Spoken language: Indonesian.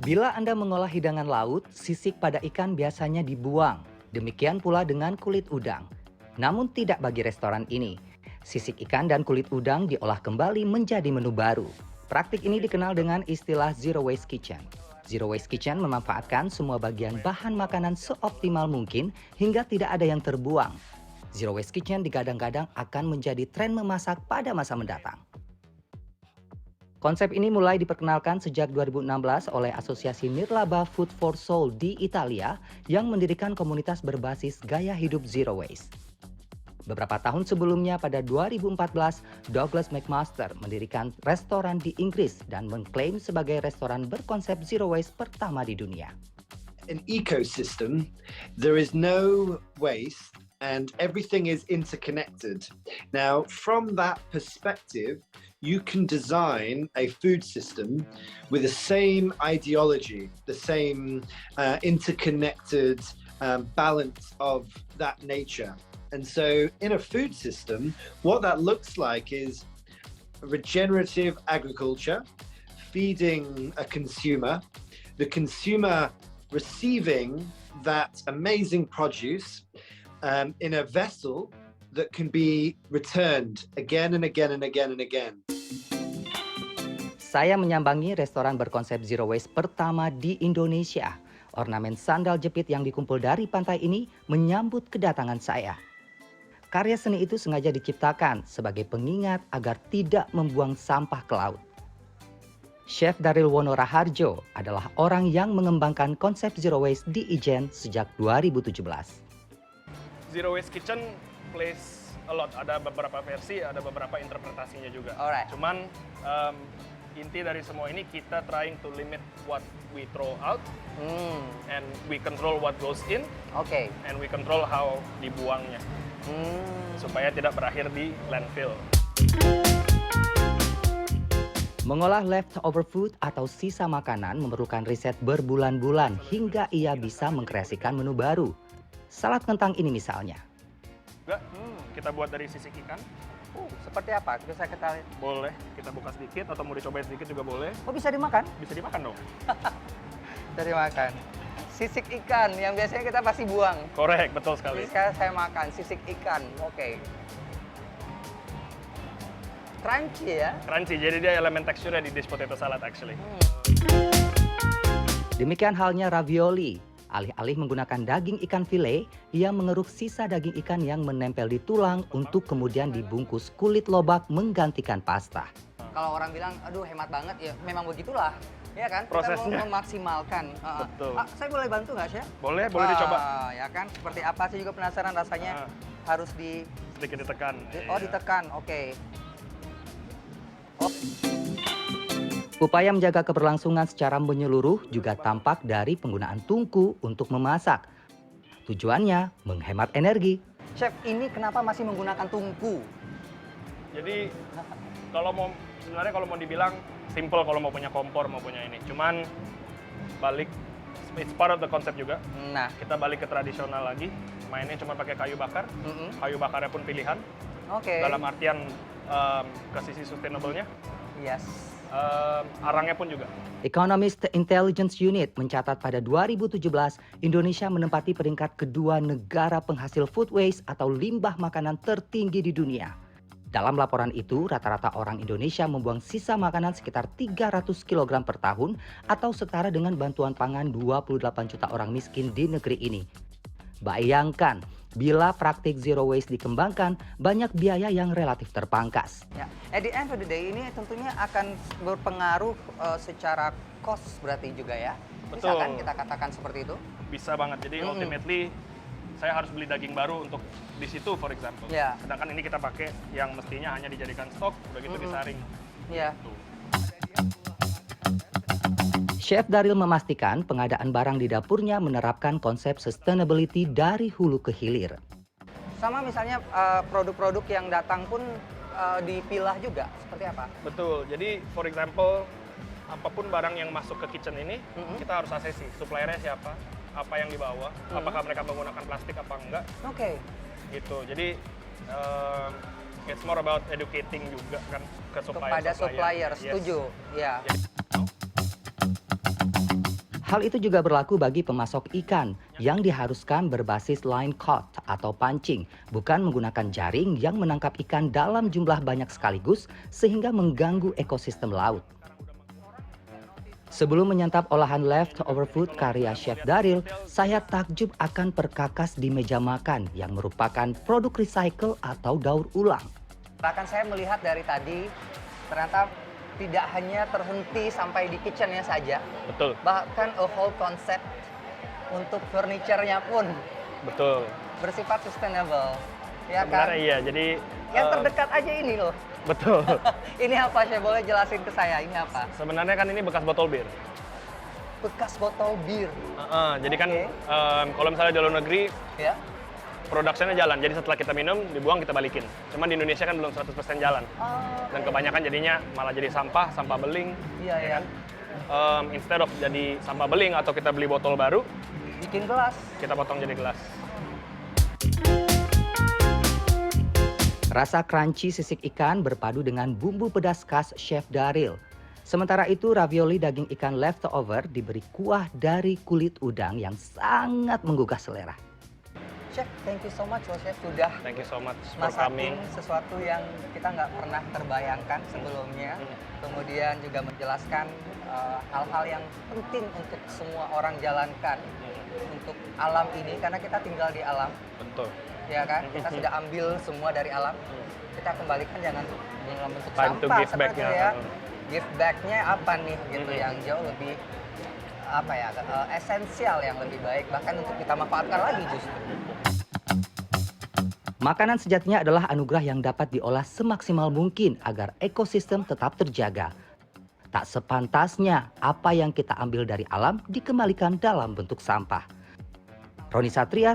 Bila Anda mengolah hidangan laut, sisik pada ikan biasanya dibuang. Demikian pula dengan kulit udang. Namun tidak bagi restoran ini. Sisik ikan dan kulit udang diolah kembali menjadi menu baru. Praktik ini dikenal dengan istilah Zero Waste Kitchen. Zero Waste Kitchen memanfaatkan semua bagian bahan makanan seoptimal mungkin hingga tidak ada yang terbuang. Zero Waste Kitchen digadang-gadang akan menjadi tren memasak pada masa mendatang. Konsep ini mulai diperkenalkan sejak 2016 oleh Asosiasi Nirlaba Food for Soul di Italia yang mendirikan komunitas berbasis gaya hidup Zero Waste. Beberapa tahun sebelumnya pada 2014, Douglas McMaster mendirikan restoran di Inggris dan mengklaim sebagai restoran berkonsep Zero Waste pertama di dunia. An ecosystem, there is no waste and everything is interconnected. Now, from that perspective, you can design a food system with the same ideology, the same interconnected balance of that nature. And so in a food system, what that looks like is regenerative agriculture, feeding a consumer, the consumer receiving that amazing produce in a vessel that can be returned again and again and again and again. Saya menyambangi restoran berkonsep Zero Waste pertama di Indonesia. Ornamen sandal jepit yang dikumpul dari pantai ini menyambut kedatangan saya. Karya seni itu sengaja diciptakan sebagai pengingat agar tidak membuang sampah ke laut. Chef Daryl Wono Raharjo adalah orang yang mengembangkan konsep Zero Waste di Ijen sejak 2017. Zero Waste Kitchen plays a lot. Ada beberapa versi, ada beberapa interpretasinya juga. Alright. Cuman inti dari semua ini kita trying to limit what we throw out, and we control what goes in, Oke. and we control how dibuangnya, supaya tidak berakhir di landfill. Mengolah leftover food atau sisa makanan memerlukan riset berbulan-bulan hingga ia bisa mengkreasikan menu baru. Salad kentang ini misalnya. Enggak, kita buat dari sisik ikan. Seperti apa? Bisa kita lihat. Boleh, kita buka sedikit atau mau dicobain sedikit juga boleh. Oh, bisa dimakan? Bisa dimakan dong. Bisa dimakan. Sisik ikan yang biasanya kita pasti buang. Korek, betul sekali. Ini sekarang saya makan sisik ikan. Oke. Crunchy ya. Crunchy, jadi dia elemen teksturnya di dish potato salad actually. Demikian halnya ravioli. Alih-alih menggunakan daging ikan file, ia mengeruk sisa daging ikan yang menempel di tulang untuk kemudian dibungkus kulit lobak menggantikan pasta. Kalau orang bilang, aduh hemat banget, ya memang begitulah. Ya kan? Prosesnya. Kita mau memaksimalkan. Betul. Saya boleh bantu nggak, Chef? Boleh dicoba. Ya kan? Seperti apa? Saya juga penasaran rasanya. Harus Sedikit ditekan. ditekan. Oke. Upaya menjaga keberlangsungan secara menyeluruh juga tampak dari penggunaan tungku untuk memasak. Tujuannya menghemat energi. Chef, ini kenapa masih menggunakan tungku? Jadi sebenarnya kalau mau dibilang simple kalau mau punya kompor, mau punya ini. Cuman balik, it's part of the concept juga. Nah, Kita balik ke tradisional lagi, mainnya cuma pakai kayu bakar. Kayu bakarnya pun pilihan. Oke. Dalam artian ke sisi sustainable-nya. Yes. Arangnya pun juga. Economist Intelligence Unit mencatat pada 2017 Indonesia menempati peringkat kedua negara penghasil food waste atau limbah makanan tertinggi di dunia. Dalam laporan itu, rata-rata orang Indonesia membuang sisa makanan sekitar 300 kg per tahun atau setara dengan bantuan pangan 28 juta orang miskin di negeri ini. Bayangkan, bila praktik zero waste dikembangkan, banyak biaya yang relatif terpangkas. Ya, at the end of the day ini tentunya akan berpengaruh secara cost berarti juga ya. Bisa Betul. kan kita katakan seperti itu? Bisa banget. Jadi ultimately saya harus beli daging baru untuk di situ, for example. Ya. Sedangkan ini kita pakai yang mestinya hanya dijadikan stok, udah gitu disaring. Ya. Tuh. Chef Daryl memastikan pengadaan barang di dapurnya menerapkan konsep sustainability dari hulu ke hilir. Sama misalnya produk-produk yang datang pun dipilah juga, seperti apa? Betul. Jadi for example, apapun barang yang masuk ke kitchen ini, kita harus asesi suppliernya siapa, apa yang dibawa, apakah mereka menggunakan plastik apa enggak. Oke. Gitu. Jadi it's more about educating juga kan ke supplier. Kepada supplier, Yes. setuju. Ya. Hal itu juga berlaku bagi pemasok ikan yang diharuskan berbasis line caught atau pancing, bukan menggunakan jaring yang menangkap ikan dalam jumlah banyak sekaligus sehingga mengganggu ekosistem laut. Sebelum menyantap olahan leftover food karya Chef Daryl, saya takjub akan perkakas di meja makan yang merupakan produk recycle atau daur ulang. Bahkan saya melihat dari tadi, ternyata tidak hanya terhenti sampai di kitchennya saja, Betul. bahkan a whole concept untuk furniture-nya pun Betul. bersifat sustainable. Ya kan? Sebenarnya iya, jadi Yang terdekat aja ini loh. betul. Ini apa, Chef? Boleh jelasin ke saya, ini apa? Sebenarnya kan ini bekas botol bir. Bekas botol bir. Jadi kan Oke. kalau misalnya di luar negeri Ya. produksinya jalan, jadi setelah kita minum dibuang kita balikin. Cuman di Indonesia kan belum 100% jalan. Oh, Dan kebanyakan jadinya malah jadi sampah beling. iya ya. kan? Instead of jadi sampah beling atau kita beli botol baru, Bikin gelas. kita potong jadi gelas. Rasa crunchy sisik ikan berpadu dengan bumbu pedas khas Chef Daryl. Sementara itu ravioli daging ikan leftover diberi kuah dari kulit udang yang sangat menggugah selera. Chef, thank you so much loh Chef sudah Thank you so much for masakin coming. sesuatu yang kita nggak pernah terbayangkan sebelumnya. Kemudian juga menjelaskan hal-hal yang penting untuk semua orang jalankan untuk alam ini karena kita tinggal di alam. Betul. Ya kan, kita sudah ambil semua dari alam, kita kembalikan jangan dalam bentuk Time to sampah give seperti back-nya. ya. Give back-nya apa nih gitu yang jauh lebih apa ya esensial yang lebih baik bahkan untuk kita manfaatkan lagi justru. Makanan sejatinya adalah anugerah yang dapat diolah semaksimal mungkin agar ekosistem tetap terjaga. Tak sepantasnya apa yang kita ambil dari alam dikembalikan dalam bentuk sampah. Roni Satria,